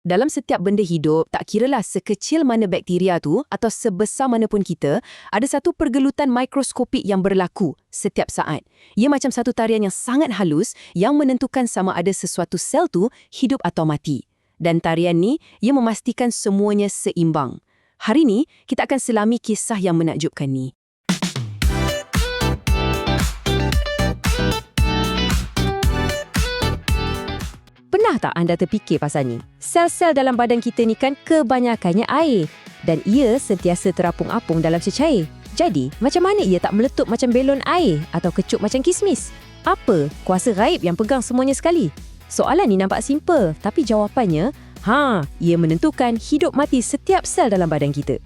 dalam setiap benda hidup, tak kiralah sekecil mana bakteria tu atau sebesar mana pun kita, ada satu pergelutan mikroskopik yang berlaku setiap saat. Ia macam satu tarian yang sangat halus yang menentukan sama ada sesuatu sel tu hidup atau mati. Dan tarian ni, ia memastikan semuanya seimbang. Hari ni, kita akan selami kisah yang menakjubkan ni. Pernah tak anda terfikir pasal ni? Sel-sel dalam badan kita ni kan kebanyakannya air dan ia sentiasa terapung-apung dalam cecair. Jadi, macam mana ia tak meletup macam belon air atau kecup macam kismis? Apa kuasa gaib yang pegang semuanya sekali? Soalan ni nampak simple, tapi jawapannya, ia menentukan hidup mati setiap sel dalam badan kita.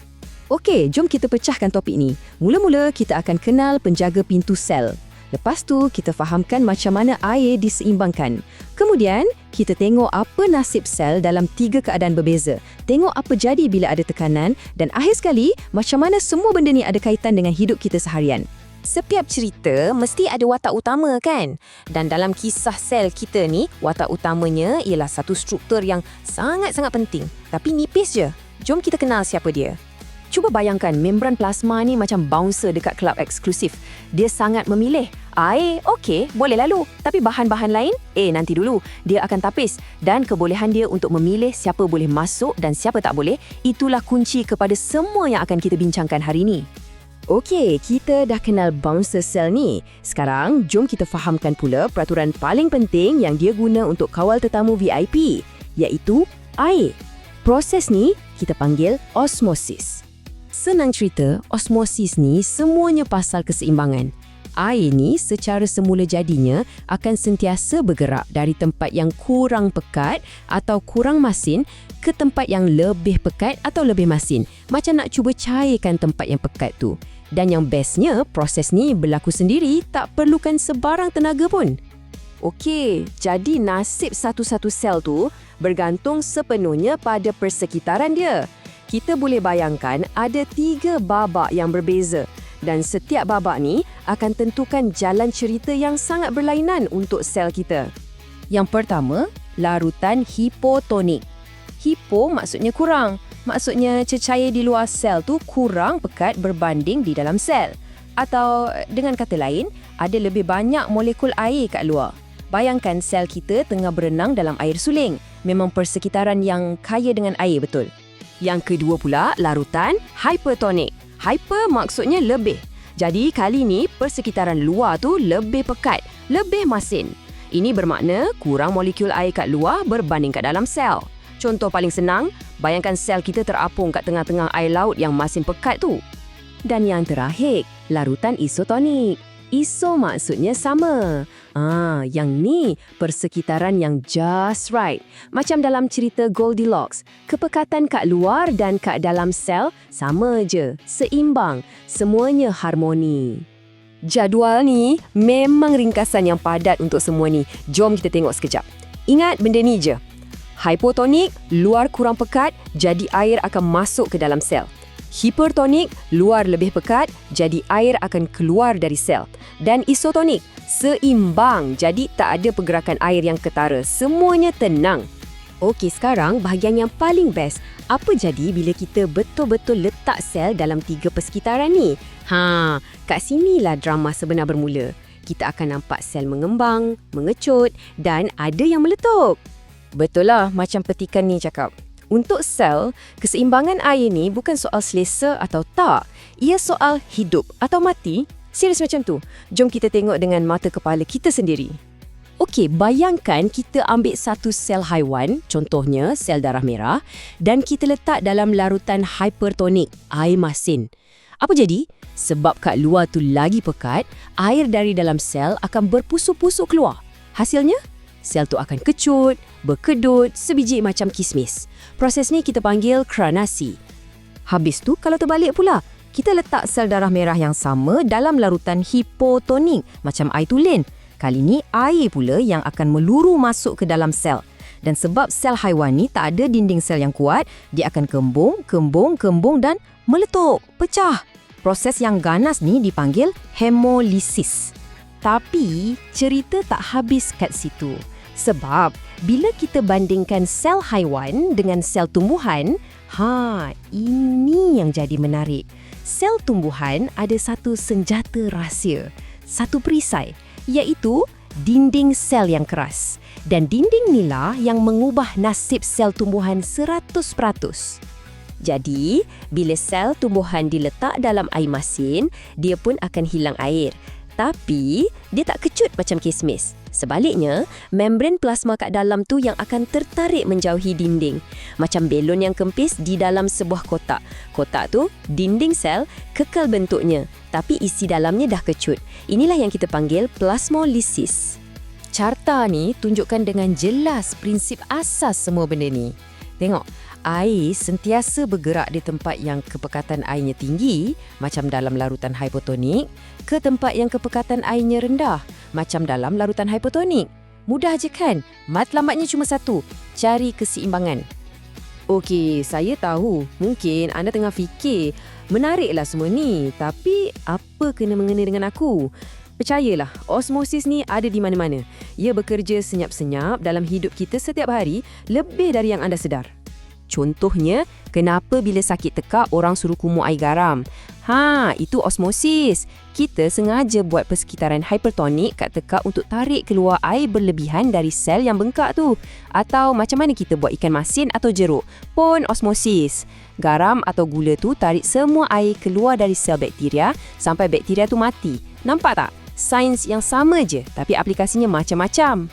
Okey, jom kita pecahkan topik ni. Mula-mula kita akan kenal penjaga pintu sel. Lepas tu, kita fahamkan macam mana air diseimbangkan. Kemudian, kita tengok apa nasib sel dalam 3 keadaan berbeza. Tengok apa jadi bila ada tekanan. Dan akhir sekali, macam mana semua benda ni ada kaitan dengan hidup kita seharian. Setiap cerita mesti ada watak utama kan? Dan dalam kisah sel kita ni, watak utamanya ialah satu struktur yang sangat-sangat penting. Tapi nipis je. Jom kita kenal siapa dia. Cuba bayangkan membran plasma ni macam bouncer dekat kelab eksklusif. Dia sangat memilih. Air, okey, boleh lalu. Tapi bahan-bahan lain, nanti dulu. Dia akan tapis. Dan kebolehan dia untuk memilih siapa boleh masuk dan siapa tak boleh, itulah kunci kepada semua yang akan kita bincangkan hari ini. Okey, kita dah kenal bouncer sel ni. Sekarang, jom kita fahamkan pula peraturan paling penting yang dia guna untuk kawal tetamu VIP, iaitu air. Proses ni kita panggil osmosis. Senang cerita, osmosis ni semuanya pasal keseimbangan. Air ni secara semula jadinya akan sentiasa bergerak dari tempat yang kurang pekat atau kurang masin ke tempat yang lebih pekat atau lebih masin. Macam nak cuba cairkan tempat yang pekat tu. Dan yang bestnya, proses ni berlaku sendiri, tak perlukan sebarang tenaga pun. Okey, jadi nasib satu-satu sel tu bergantung sepenuhnya pada persekitaran dia. Kita boleh bayangkan ada 3 babak yang berbeza dan setiap babak ni akan tentukan jalan cerita yang sangat berlainan untuk sel kita. Yang pertama, larutan hipotonik. Hipo maksudnya kurang. Maksudnya cecair di luar sel tu kurang pekat berbanding di dalam sel. Atau dengan kata lain, ada lebih banyak molekul air kat luar. Bayangkan sel kita tengah berenang dalam air suling. Memang persekitaran yang kaya dengan air betul. Yang kedua pula, larutan hypertonik. Hyper maksudnya lebih. Jadi kali ni persekitaran luar tu lebih pekat, lebih masin. Ini bermakna kurang molekul air kat luar berbanding kat dalam sel. Contoh paling senang, bayangkan sel kita terapung kat tengah-tengah air laut yang masin pekat tu. Dan yang terakhir, larutan isotonik. Iso maksudnya sama. Yang ni persekitaran yang just right. Macam dalam cerita Goldilocks. Kepekatan kat luar dan kat dalam sel sama je, seimbang, semuanya harmoni. Jadual ni memang ringkasan yang padat untuk semua ni. Jom kita tengok sekejap. Ingat benda ni je. Hypotonik, luar kurang pekat, jadi air akan masuk ke dalam sel. Hipertonik, luar lebih pekat, jadi air akan keluar dari sel. Dan isotonik, seimbang, jadi tak ada pergerakan air yang ketara. Semuanya tenang. Okey, sekarang bahagian yang paling best. Apa jadi bila kita betul-betul letak sel dalam 3 persekitaran ni? Kat sinilah drama sebenar bermula. Kita akan nampak sel mengembang, mengecut dan ada yang meletup. Betul lah, macam petikan ni cakap. Untuk sel, keseimbangan air ni bukan soal selesa atau tak. Ia soal hidup atau mati. Serius macam tu. Jom kita tengok dengan mata kepala kita sendiri. Okey, bayangkan kita ambil satu sel haiwan, contohnya sel darah merah, dan kita letak dalam larutan hypertonik, air masin. Apa jadi? Sebab kat luar tu lagi pekat, air dari dalam sel akan berpusuk-pusuk keluar. Hasilnya, sel tu akan kecut, berkedut, sebiji macam kismis. Proses ni kita panggil kranasi. Habis tu, kalau terbalik pula, kita letak sel darah merah yang sama dalam larutan hipotonik, macam air tulen. Kali ni, air pula yang akan meluru masuk ke dalam sel. Dan sebab sel haiwan ni tak ada dinding sel yang kuat, dia akan kembung dan meletup, pecah. Proses yang ganas ni dipanggil hemolisis. Tapi, cerita tak habis kat situ. Sebab Bila kita bandingkan sel haiwan dengan sel tumbuhan, ini yang jadi menarik. Sel tumbuhan ada satu senjata rahsia, satu perisai, iaitu dinding sel yang keras. Dan dinding inilah yang mengubah nasib sel tumbuhan 100%. Jadi, bila sel tumbuhan diletak dalam air masin, dia pun akan hilang air. Tapi, dia tak kecut macam kismis. Sebaliknya, membran plasma kat dalam tu yang akan tertarik menjauhi dinding. Macam belon yang kempis di dalam sebuah kotak. Kotak tu, dinding sel, kekal bentuknya. Tapi isi dalamnya dah kecut. Inilah yang kita panggil plasmolisis. Carta ni tunjukkan dengan jelas prinsip asas semua benda ni. Tengok, air sentiasa bergerak di tempat yang kepekatan airnya tinggi, macam dalam larutan hipotonik, ke tempat yang kepekatan airnya rendah, macam dalam larutan hipotonik. Mudah je kan? Matlamatnya cuma satu, cari keseimbangan. Okey, saya tahu. Mungkin anda tengah fikir, menariklah semua ni, tapi apa kena-mengena dengan aku? Percayalah, osmosis ni ada di mana-mana. Ia bekerja senyap-senyap dalam hidup kita setiap hari, lebih dari yang anda sedar. Contohnya, kenapa bila sakit tekak orang suruh kumur air garam? Itu osmosis. Kita sengaja buat persekitaran hipertonik kat tekak untuk tarik keluar air berlebihan dari sel yang bengkak tu. Atau macam mana kita buat ikan masin atau jeruk? Pun osmosis. Garam atau gula tu tarik semua air keluar dari sel bakteria sampai bakteria tu mati. Nampak tak? Sains yang sama je, tapi aplikasinya macam-macam.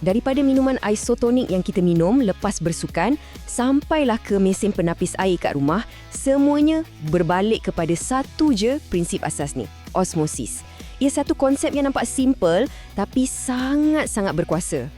Daripada minuman isotonik yang kita minum lepas bersukan, sampailah ke mesin penapis air kat rumah, semuanya berbalik kepada satu je prinsip asas ni, osmosis. Ia satu konsep yang nampak simple, tapi sangat-sangat berkuasa.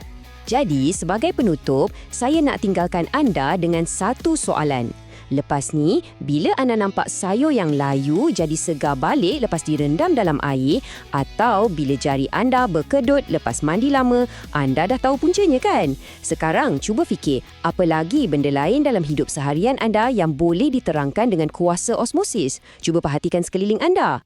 Jadi, sebagai penutup, saya nak tinggalkan anda dengan satu soalan. Lepas ni, bila anda nampak sayur yang layu jadi segar balik lepas direndam dalam air, atau bila jari anda berkedut lepas mandi lama, anda dah tahu puncanya kan? Sekarang cuba fikir, apa lagi benda lain dalam hidup seharian anda yang boleh diterangkan dengan kuasa osmosis? Cuba perhatikan sekeliling anda.